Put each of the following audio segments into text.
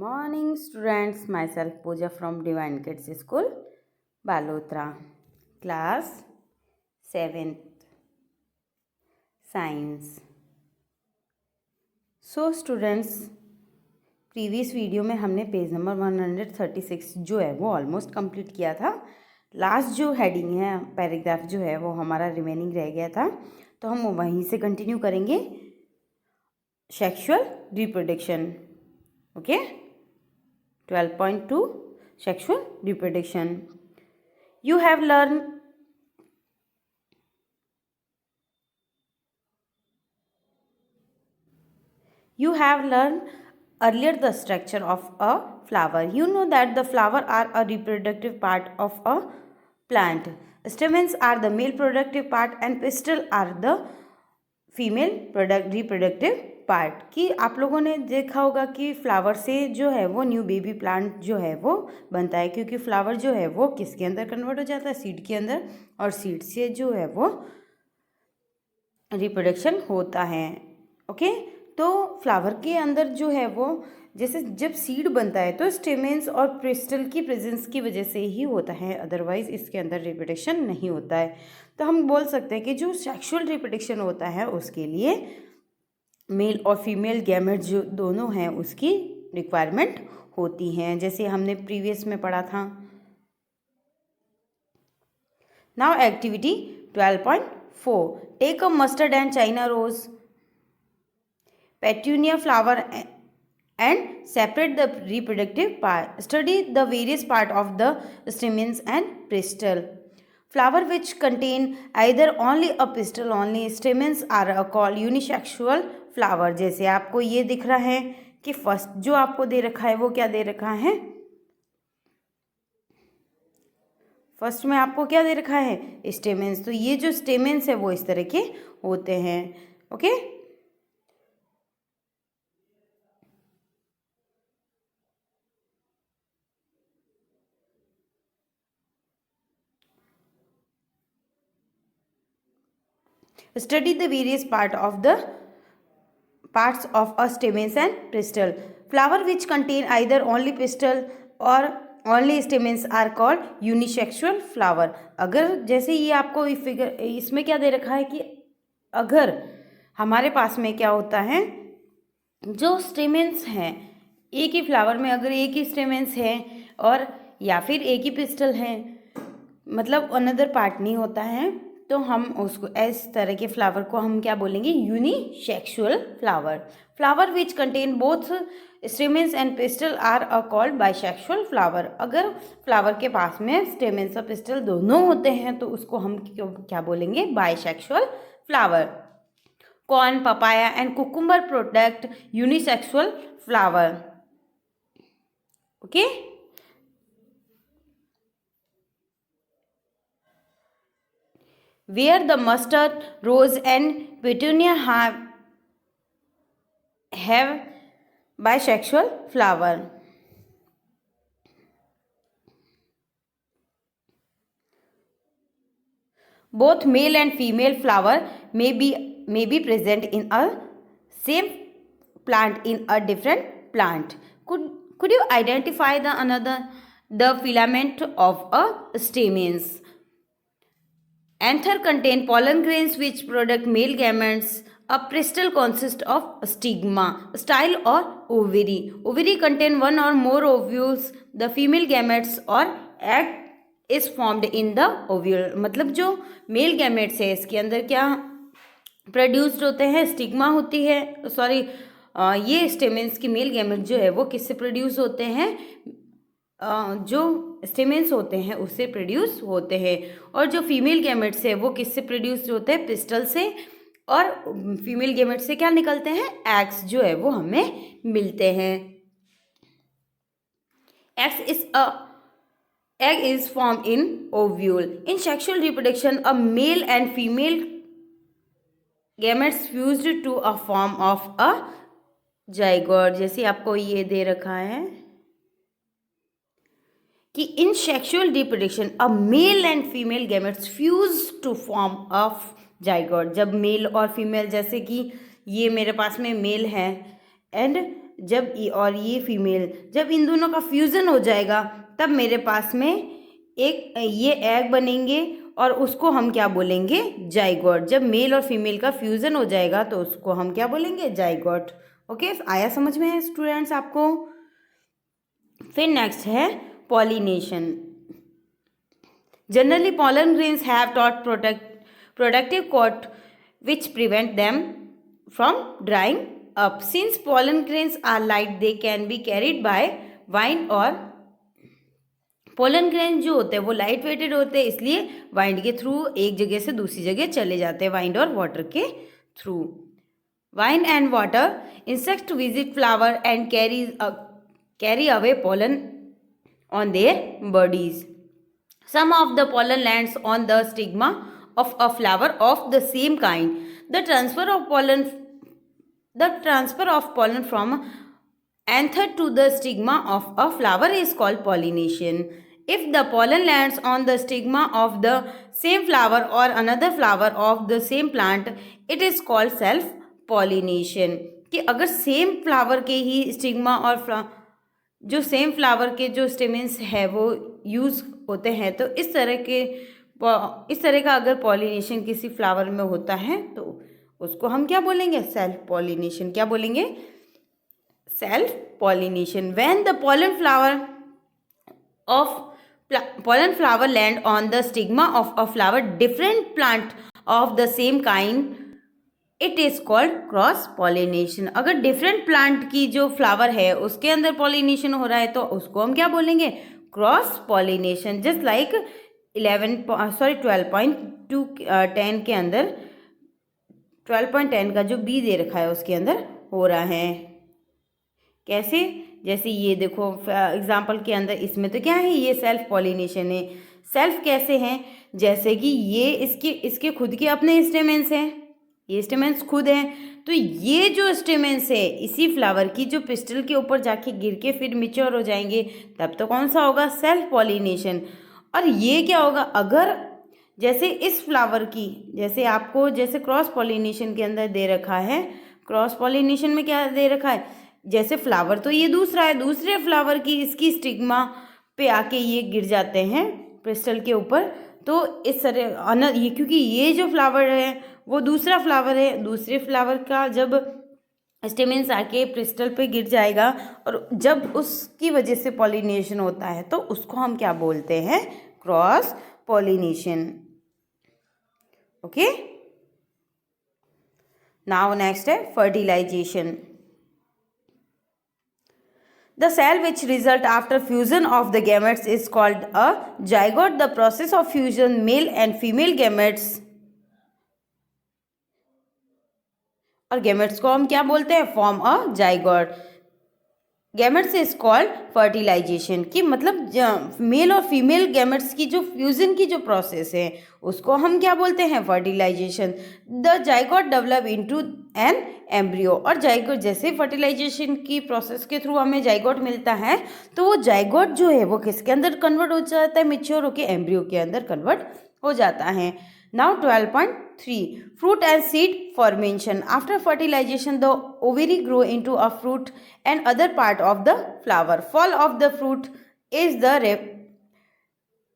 Morning students, myself Pooja from Divine Kids School, Balotra, class 7th, science. So students, previous video में हमने page number 136 जो है वो almost complete किया था। लास्ट जो हेडिंग है, पैराग्राफ जो है वो हमारा रिमेनिंग रह गया था, तो हम वहीं से कंटिन्यू करेंगे। Sexual reproduction, okay. 12.2 Sexual reproduction. You have learned earlier the structure of a flower. You know that the flower are a reproductive part of a plant. Stamens are the male productive part and pistil are the female reproductive part. कि आप लोगों ने देखा होगा कि flower से जो है वो न्यू बेबी प्लांट जो है वो बनता है, क्योंकि फ्लावर जो है वो किसके अंदर कन्वर्ट हो जाता है, सीड के अंदर, और सीड से जो है वो रिप्रोडक्शन होता है। ओके, तो फ्लावर के अंदर जो है वो जैसे जब सीड बनता है तो स्टेमेंस और प्रिस्टल की प्रेजेंस की वजह से ही होता है, अदरवाइज इसके अंदर रिप्रोडक्शन नहीं होता है। तो हम बोल सकते हैं कि जो सेक्सुअल रिप्रोडक्शन होता है उसके लिए मेल और फीमेल गैमेट जो दोनों हैं उसकी रिक्वायरमेंट होती हैं, जैसे हमने प्रीवियस में पढ़ा था। Now activity 12.4, take a mustard and China rose, petunia flower and separate the reproductive part. Study the various part of the stamens and pistil. Flower which contain either only a pistil only stamens are called unisexual flower. जैसे आपको ये दिख रहा है कि first जो आपको दे रखा है वो क्या दे रखा है, फर्स्ट में आपको क्या दे रखा है, स्टेमेंस। तो ये जो स्टेमेंस है वो इस तरह के होते हैं। Okay, study the various parts of a stamens and pistil. Flower which contain either only pistil or only stamens are called unisexual flower. अगर जैसे ये आपको फिगर इसमें क्या दे रखा है कि अगर हमारे पास में क्या होता है, जो स्टेमेंस हैं एक ही फ्लावर में, अगर एक ही स्टेमेंस है और या फिर एक ही पिस्टल है, मतलब अनदर पार्ट नहीं होता है, तो हम उसको इस तरह के फ्लावर को हम क्या बोलेंगे, unisexual flower. Flower which contain both stamens and pistil are called bisexual flower. अगर फ्लावर के पास में स्टेमेंस और पिस्टल दोनों होते हैं तो उसको हम क्या बोलेंगे, bisexual flower. Corn, papaya and cucumber product unisexual flower. Okay, where the mustard, rose and petunia have bisexual flower. Both male and female flower may be present in a same plant in a different plant. Could you identify the filament of a stamens? Anther contain pollen grains which produce male gametes. A pistil consists of stigma, style or ovary. Ovary contain one or more ovules. The female gametes or egg is formed in the ovule. मतलब जो male gametes है इसके अंदर क्या produced होते हैं, stigma होती है, सॉरी ये स्टेमेंस की मेल गैमेट जो है वो किससे प्रोड्यूस होते हैं, जो स्टेमेंस होते हैं उससे प्रोड्यूस होते हैं, और जो फीमेल गैमेट्स है वो किससे प्रोड्यूस होते हैं, पिस्टल से, और फीमेल गैमेट से क्या निकलते हैं, एग्स जो है वो हमें मिलते हैं। Egg is formed in ovule. In sexual reproduction, a male and female gametes fused to a form of a zygote. जैसे आपको ये दे रखा है कि in sexual reproduction a male and female gametes fuse to form of zygote. जब male और female, जैसे कि ये मेरे पास में मेल है एंड जब और ये फीमेल, जब इन दोनों का फ्यूज़न हो जाएगा तब मेरे पास में एक ये एग बनेंगे और उसको हम क्या बोलेंगे, जाइगोट। जब मेल और फीमेल का फ्यूज़न हो जाएगा तो उसको हम क्या बोलेंगे, जाइगोट। ओके, आया समझ में है स्टूडेंट्स आपको। फिर नेक्स्ट है pollination. Generally pollen grains have taught protective coat which prevent them from drying up. Since pollen grains are light, they can be carried by wind और पोलन ग्रेन जो होते हैं वो लाइट वेटेड होते हैं, इसलिए वाइंड के थ्रू एक जगह से दूसरी जगह चले जाते हैं, वाइंड और वाटर के through. Wind and water, insect visit flower and carry away pollen on their bodies. Some of the pollen lands on the stigma of a flower of the same kind. The transfer of pollen from anther to the stigma of a flower is called pollination. If the pollen lands on the stigma of the same flower or another flower of the same plant, it is called self-pollination. कि अगर same flower के ही stigma और जो same flower के जो stamens है वो use होते हैं, तो इस तरह का अगर पॉलिनेशन किसी फ्लावर में होता है तो उसको हम क्या बोलेंगे, सेल्फ पॉलिनेशन। क्या बोलेंगे, self pollination. When the pollen flower land on the stigma of a flower different plant of the same kind, it is called cross pollination. अगर डिफरेंट प्लांट की जो फ्लावर है उसके अंदर पॉलिनेशन हो रहा है तो उसको हम क्या बोलेंगे, क्रॉस पॉलिनेशन। जस्ट लाइक 12.10 के अंदर 12.10 का जो बी दे रखा है उसके अंदर हो रहा है। कैसे, जैसे ये देखो एग्जाम्पल के अंदर इसमें तो क्या है, ये सेल्फ पॉलिनेशन है। सेल्फ कैसे हैं, जैसे कि ये इसके खुद के अपने स्टेमेंस हैं, ये स्टेमेंस खुद हैं, तो ये जो स्टेमेंस है इसी फ्लावर की जो पिस्टल के ऊपर जाके गिर के फिर मिच्योर हो जाएंगे, तब तो कौन सा होगा, सेल्फ पॉलिनेशन। और ये क्या होगा, अगर जैसे इस फ्लावर की जैसे क्रॉस पॉलिनेशन के अंदर दे रखा है, क्रॉस पॉलिनेशन में क्या दे रखा है, जैसे फ्लावर तो ये दूसरा है, दूसरे फ्लावर की इसकी स्टिग्मा पे आके ये गिर जाते हैं पिस्टल के ऊपर, तो इस तरह ये क्योंकि ये जो फ्लावर है वो दूसरा फ्लावर है, दूसरे फ्लावर का जब स्टेमेंस आके पिस्टल पे गिर जाएगा और जब उसकी वजह से पॉलिनेशन होता है तो उसको हम क्या बोलते हैं, cross pollination. Okay, now next है fertilisation. The cell which result after fusion of the gametes is called a zygote. The process of fusion male and female gametes और gametes को हम क्या बोलते हैं, form a zygote. Gametes is called fertilization कि मतलब mail और female gametes की जो फ्यूजन की जो प्रोसेस है उसको हम क्या बोलते हैं, fertilisation. The zygote develop into an embryo, और जाइगोट जैसे फर्टिलाइजेशन की प्रोसेस के थ्रू हमें जाइगोट मिलता है तो वो जाइगोट जो है वो किसके अंदर कन्वर्ट हो जाता है, मेच्योर होकर एम्ब्रियो के अंदर कन्वर्ट हो जाता है। Now 12.3 fruit and seed formation. After fertilization, the ovary grow into a fruit and other part of the flower. Fall of the fruit is the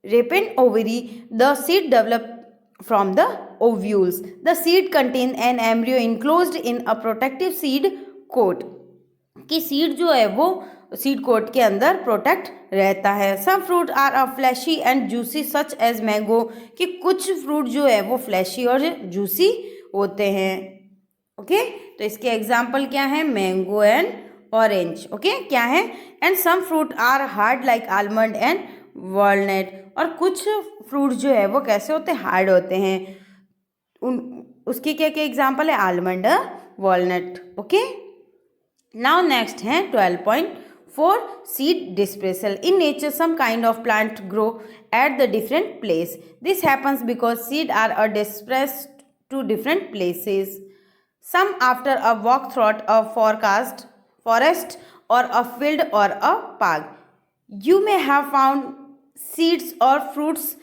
rapent ovary. The seed develop from the ovules. The seed contain an embryo enclosed in a protective seed coat. कि seed जो है वो seed coat के अंदर protect रहता है। Some fruit are a fleshy and juicy such as mango, कि कुछ फ्रूट जो है वो फ्लैशी और जूसी होते हैं। ओके, तो इसके एग्जाम्पल क्या है, मैंगो एंड ऑरेंज। ओके, क्या है, and some fruit are hard like almond and walnut, और कुछ फ्रूट जो है वो कैसे होते हैं, हार्ड होते हैं। उसके क्या क्या एग्जाम्पल है, almond, walnut. Okay, now next है 12.4 seed dispersal. In nature, some kind of plant grow at the different place. This happens because seed are dispersed to different places. Some after a walk through a forest or a field or a park. You may have found seeds or fruits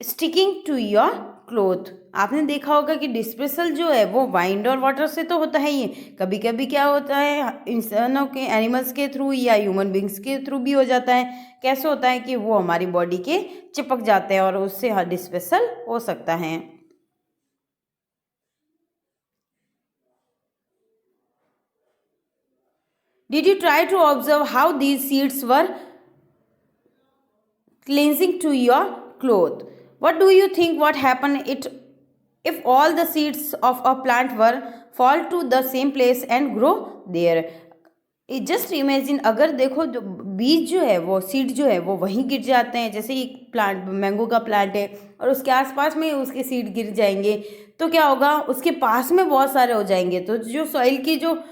sticking to your cloth. आपने देखा होगा कि डिस्पेसल जो है वो wind और water से तो होता है ही, कभी कभी क्या होता है इंसानों के, एनिमल्स के थ्रू या ह्यूमन बींग्स के थ्रू भी हो जाता है। कैसे होता है कि वो हमारी बॉडी के चिपक जाते हैं और उससे डिस्पेसल हो सकता है। Did you try to observe how these seeds were cleansing to your cloth? What do you think what happened it if all the seeds of a plant were fall to the same place and grow there? Just imagine, अगर देखो जो बीज जो है वो seed जो है वो वहीं गिर जाते हैं, जैसे एक प्लांट मैंगो का प्लांट है और उसके आसपास में उसके सीड गिर जाएंगे तो क्या होगा, उसके पास में बहुत सारे हो जाएंगे, तो जो सॉइल की जो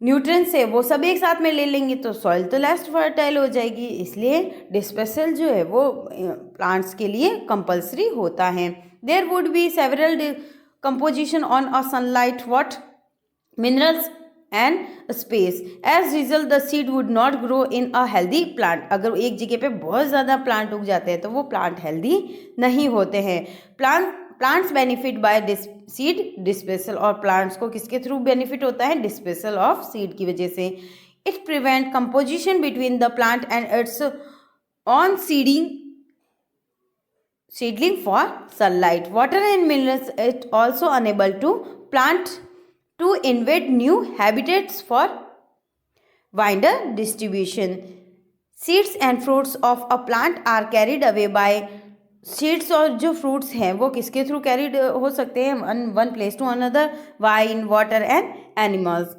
न्यूट्रिएंट्स है वो सब एक साथ में ले लेंगे तो सॉइल तो लेस फर्टाइल हो जाएगी। इसलिए डिस्पेसल जो है वो प्लांट्स के लिए कंपल्सरी होता है। There would be several composition on a sunlight what minerals and space, as result the seed would not grow in a healthy plant. अगर एक जगह पे बहुत ज़्यादा प्लांट उग जाते हैं तो वो प्लांट हेल्दी नहीं होते हैं। प्लांट्स बेनिफिट बाय सीड डिस्पेसल, और प्लांट्स को किसके थ्रू बेनिफिट होता है, डिस्पेसल ऑफ सीड की वजह से। It prevent composition between the plant and it's on seedling for sunlight, water and minerals. It also unable to plant to invade new habitats for wider distribution. Seeds and fruits of a plant are carried away by seeds, और जो fruits हैं वो किसके through carried हो सकते हैं, one place to another, wind, water and animals.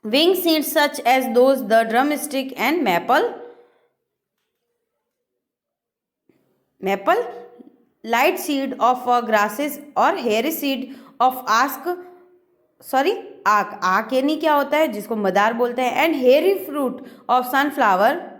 Wing seeds such as those the drumstick and maple light seed of grasses और hair seed of आक यानी क्या होता है जिसको मदार बोलते हैं, and hairy fruit of sunflower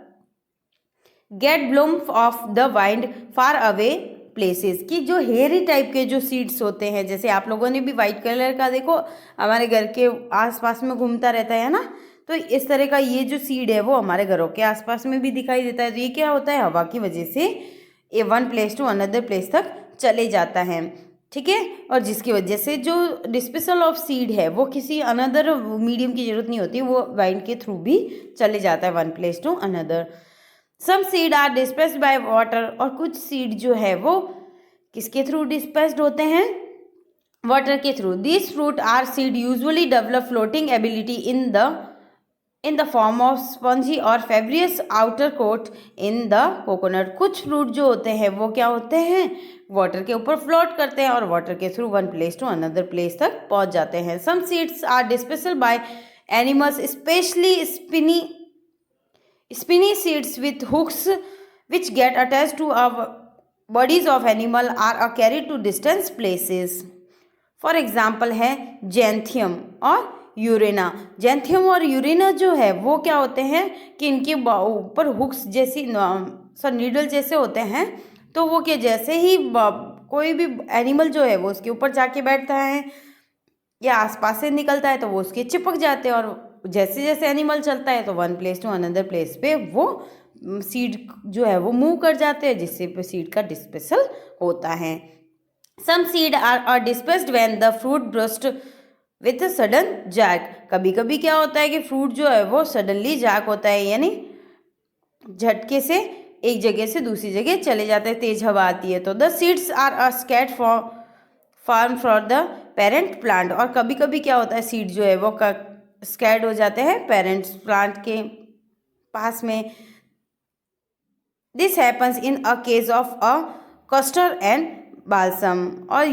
get bloom off the wind far away places. की जो हेयरी टाइप के जो सीड्स होते हैं, जैसे आप लोगों ने भी वाइट कलर का देखो हमारे घर के आसपास में घूमता रहता है ना, तो इस तरह का ये जो सीड है वो हमारे घरों के आसपास में भी दिखाई देता है। तो ये क्या होता है, हवा की वजह से ये one place to another place तक चले जाता है, ठीक है। और जिसकी वजह से जो डिस्पेसल ऑफ सीड है वो किसी अनदर मीडियम की जरूरत नहीं होती, वो वाइंड के थ्रू भी चले जाता है one place to another. Some seed are dispersed by water, और कुछ सीड जो है वो किसके थ्रू डिस्पेस्ड होते हैं, वाटर के through. This fruit or seed usually develop floating ability in the form of spongy or fibrous outer coat in the coconut. कुछ फ्रूट जो होते हैं वो क्या होते हैं, वाटर के ऊपर फ्लोट करते हैं और वाटर के through one place to another place तक पहुंच जाते हैं। Some seeds are dispersal by animals, specially spiny seeds with hooks which get attached to our bodies of animal are carried to distant places. For example है जैंथियम और यूरेना। जैंथियम और यूरेना जो है वो क्या होते हैं कि इनके ऊपर हुक्स जैसी नीडल जैसे होते हैं, तो वो क्या जैसे ही कोई भी एनिमल जो है वो उसके ऊपर जाके बैठता है या आसपास से निकलता है तो वो उसके चिपक जाते हैं, और जैसे जैसे एनिमल चलता है तो one place to another place पे वो सीड जो है वो मूव कर जाते हैं, जिससे सीड का डिस्पेसल होता है। Some seed are dispersed when the fruit burst with a sudden jerk. कभी कभी क्या होता है कि फ्रूट जो है वो सडनली जैक होता है, यानी झटके से एक जगह से दूसरी जगह चले जाते हैं, तेज हवा आती है तो। The seeds are scattered from far the parent plant, और कभी कभी क्या होता है सीड जो है वो स्कैड हो जाते हैं पेरेंट्स प्लांट के पास में। This happens in a case of a castor and balsam, और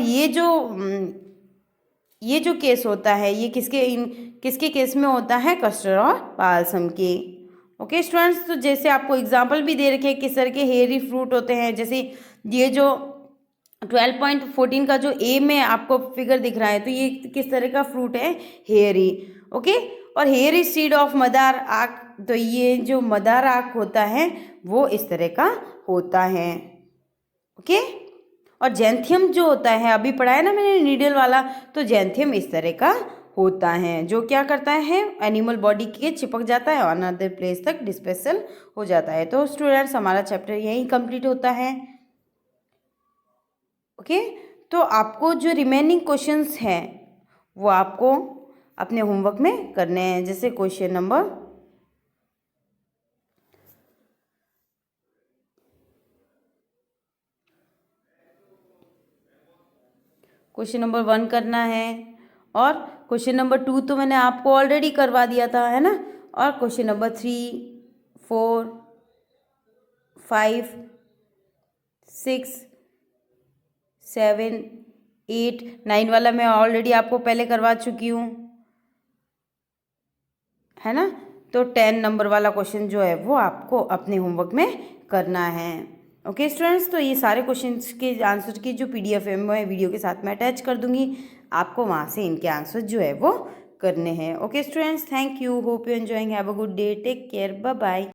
ये जो केस होता है ये किसके केस में होता है, कस्टर और बाल्सम के। ओके स्टूडेंट्स, तो जैसे आपको एग्जांपल भी दे रखे हैं किस तरह के हेयरी फ्रूट होते हैं, जैसे ये जो 12.14 का जो ए में आपको फिगर दिख रहा है तो ये किस तरह का फ्रूट है, हेयरी। ओके, और हेयरी सीड ऑफ मदार आक, तो ये जो मदार आक होता है वो इस तरह का होता है। ओके, और जैंथियम जो होता है अभी पढ़ा है ना मैंने नीडल वाला, तो जैंथियम इस तरह का होता है जो क्या करता है, एनिमल बॉडी के चिपक जाता है और अनदर प्लेस तक डिस्पेसल हो जाता है। तो स्टूडेंट्स हमारा चैप्टर यहीं कंप्लीट होता है। ओके, तो आपको जो रिमेनिंग क्वेश्चंस हैं वो आपको अपने होमवर्क में करने हैं। जैसे क्वेश्चन नंबर 1 करना है, और क्वेश्चन नंबर 2 तो मैंने आपको ऑलरेडी करवा दिया था, है ना। और क्वेश्चन नंबर 3, 4, 5, 6, 7, 8, 9 वाला मैं ऑलरेडी आपको पहले करवा चुकी हूँ, है ना। तो 10 नंबर वाला क्वेश्चन जो है वो आपको अपने होमवर्क में करना है। ओके स्टूडेंट्स, तो ये सारे क्वेश्चंस के आंसर की जो PDF है मैं वीडियो के साथ में अटैच कर दूंगी, आपको वहाँ से इनके आंसर जो है वो करने हैं। Okay students, thank you, hope you enjoying, have a good day, take care, bye bye.